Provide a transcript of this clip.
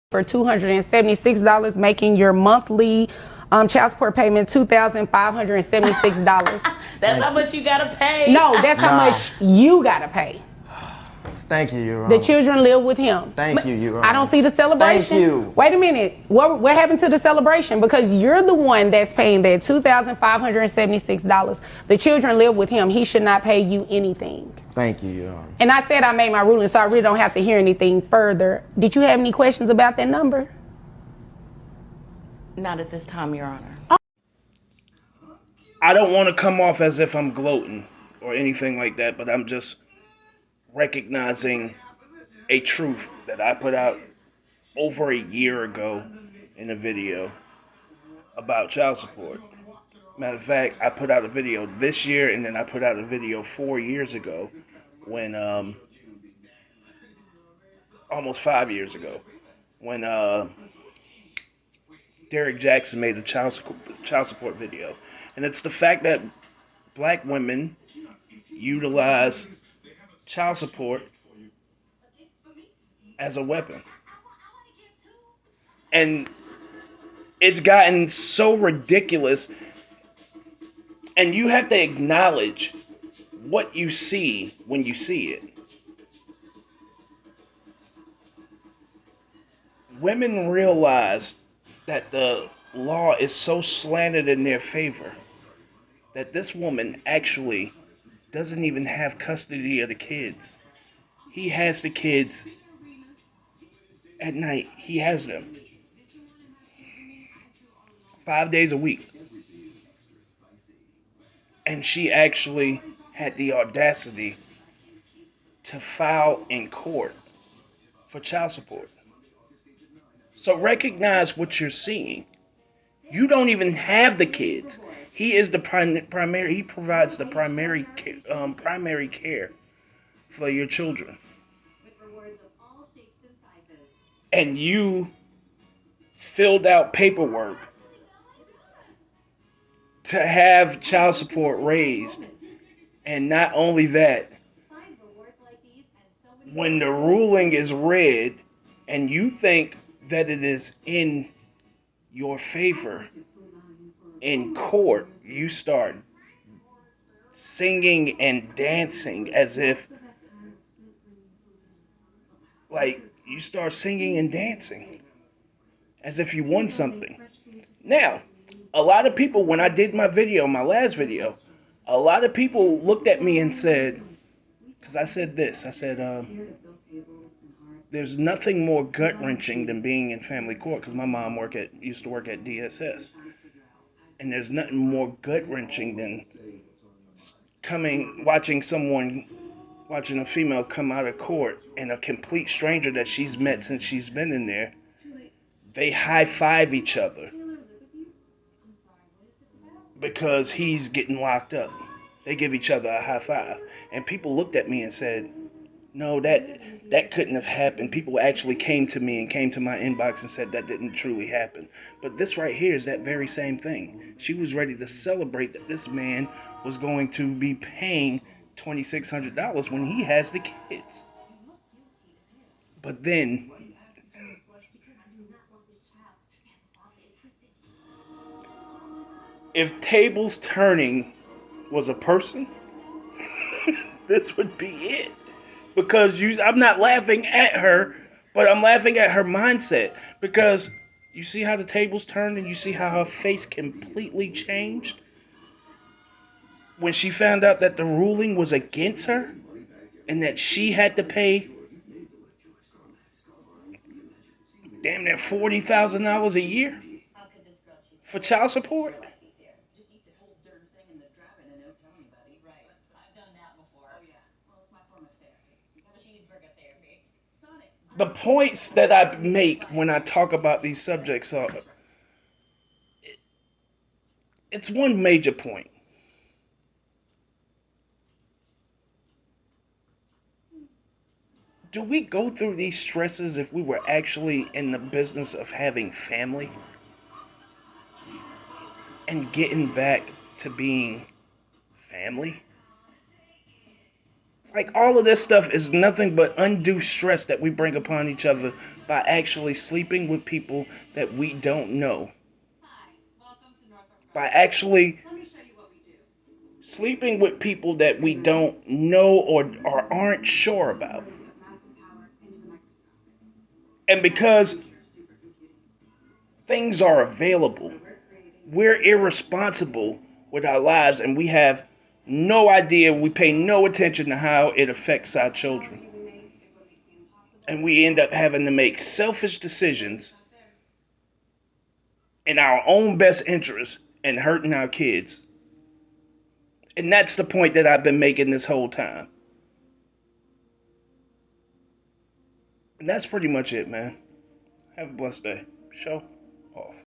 for $276, making your monthly child support payment $2,576. That's how much you gotta pay. No, that's how much you gotta pay. Thank you, Your The Honor. children live with him. Thank you, Your Honor. I don't see the celebration. Thank you. Wait a minute. What happened to the celebration? Because you're the one that's paying that $2,576. The children live with him. He should not pay you anything. Thank you, Your Honor. And I said I made my ruling, so I really don't have to hear anything further. Did you have any questions about that number? Not at this time, Your Honor. I don't want to come off as if I'm gloating or anything like that, but I'm just recognizing a truth that I put out over a year ago in a video about child support. Matter of fact, I put out a video this year, and then I put out a video 4 years ago when, almost 5 years ago, when Derek Jackson made a child support video. And it's the fact that black women utilize child support as a weapon. And it's gotten so ridiculous. And you have to acknowledge what you see when you see it. Women realize that the law is so slanted in their favor that this woman actually doesn't even have custody of the kids. He has the kids at night. He has them 5 days a week. And she actually had the audacity to file in court for child support. So recognize what you're seeing. You don't even have the kids. He is the primary. He provides the primary care for your children. And you filled out paperwork to have child support raised. And not only that, when the ruling is read and you think that it is in your favor in court, you start singing and dancing as if, like, you start singing and dancing as if you won something. Now, a lot of people, when I did my video, my last video, a lot of people looked at me and said, because I said this, I said, there's nothing more gut-wrenching than being in family court, because my mom used to work at DSS. And there's nothing more gut-wrenching than watching a female come out of court and a complete stranger that she's met since she's been in there, they high-five each other because he's getting locked up. They give each other a high five. And people looked at me and said, no, that couldn't have happened. People actually came to me and came to my inbox and said that didn't truly happen. But this right here is that very same thing. She was ready to celebrate that this man was going to be paying $2,600 when he has the kids. But then, if tables turning was a person, this would be it. Because I'm not laughing at her, but I'm laughing at her mindset. Because you see how the tables turned and you see how her face completely changed? When she found out that the ruling was against her and that she had to pay damn near $40,000 a year for child support. The points that I make when I talk about these subjects are, it's one major point. Do we go through these stresses if we were actually in the business of having family and getting back to being family? Like, all of this stuff is nothing but undue stress that we bring upon each other by actually sleeping with people that we don't know. By actually sleeping with people that we don't know or aren't sure about. And because things are available, we're irresponsible with our lives and we have no idea, we pay no attention to how it affects our children. And we end up having to make selfish decisions in our own best interest and hurting our kids. And that's the point that I've been making this whole time. And that's pretty much it, man. Have a blessed day. Show off.